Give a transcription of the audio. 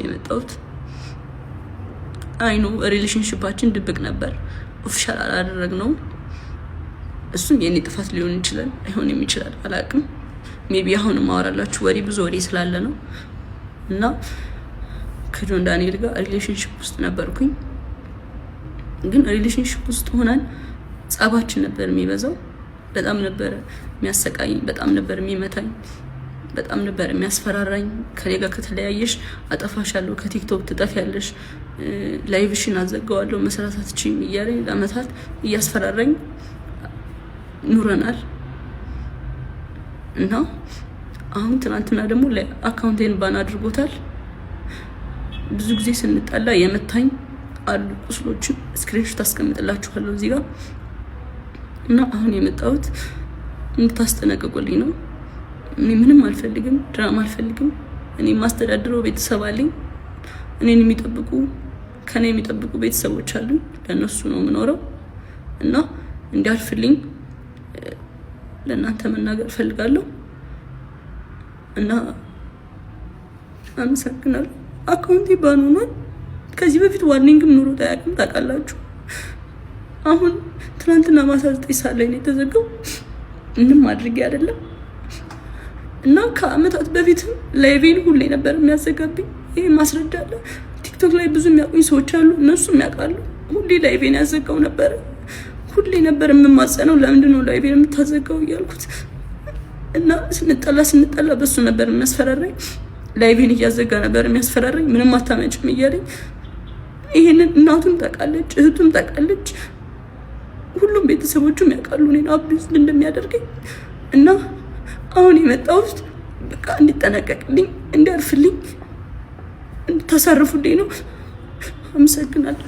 የመጣሁት አይኑ ሪሌሽንሺፓችን ድብቅ ነበር፣ ኦፊሻል አላደረግነውም። እሱም የኔ ጥፋት ሊሆን ይችላል አይሆንም ይችላል አላውቅም። ሜቢ አሁን ማወራላችሁ ወሬ ብዙ ወሬ ስላለ ነው። እና ከጆን ዳንኤል ጋር ሪሌሽንሺፕ ውስጥ ነበርኩኝ። ግን ሪሌሽንሺፕ ውስጥ ሆነን ጸባችን ነበር የሚበዛው። በጣም ነበር የሚያሰቃይኝ፣ በጣም ነበር የሚመታኝ፣ በጣም ነበር የሚያስፈራራኝ። ከኔ ጋር ከተለያየሽ አጠፋሻለሁ፣ ከቲክቶክ ትጠፊያለሽ፣ ላይቭሽን አዘጋዋለሁ፣ መስራት አትችይም እያለኝ ለአመታት እያስፈራራኝ ኑረናል። እና አሁን ትናንትና ደግሞ አካውንቴን ባን አድርጎታል። ብዙ ጊዜ ስንጣላ የመታኝ አሉ ቁስሎችን ስክሪንሾት አስቀምጥላችኋለሁ እዚህ ጋር። እና አሁን የመጣሁት እንድታስጠነቅቁልኝ ነው። እኔ ምንም አልፈልግም፣ ድራማ አልፈልግም። እኔ ማስተዳድረው ቤተሰብ አለኝ፣ እኔን የሚጠብቁ ከኔ የሚጠብቁ ቤተሰቦች አሉኝ። ለነሱ ነው የምኖረው። እና እንዲያልፍልኝ ለእናንተ መናገር ፈልጋለሁ። እና አመሰግናለሁ። አካውንቴ ባን ሆኗል። ከዚህ በፊት ዋርኒንግም ኑሮ ታያቅም ታውቃላችሁ። አሁን ትናንትና ማታ 9 ሰዓት ላይ ነው የተዘጋው። ምንም አድርጌ አይደለም። እና ከአመታት በፊት ላይቬን ሁሌ ነበር የሚያዘጋብኝ። ይሄ ማስረጃ አለ። ቲክቶክ ላይ ብዙ የሚያውቁኝ ሰዎች አሉ፣ እነሱም ያውቃሉ። ሁሌ ላይቬን ያዘጋው ነበር። ሁሌ ነበር የምማጸነው፣ ለምንድን ነው ላይቬን የምታዘጋው እያልኩት። እና ስንጠላ በሱ ነበር የሚያስፈራራኝ። ላይቬን እያዘጋ ነበር የሚያስፈራራኝ። ምንም አታመጭም እያለኝ። ይሄንን እናቱም ታውቃለች፣ እህቱም ታውቃለች፣ ሁሉም ቤተሰቦቹም ያውቃሉ እኔን አቢዩዝ እንደሚያደርገኝ። እና አሁን የመጣሁት በቃ እንዲጠነቀቅልኝ፣ እንዲያርፍልኝ፣ እንድታሳርፉልኝ ነው። አመሰግናለሁ።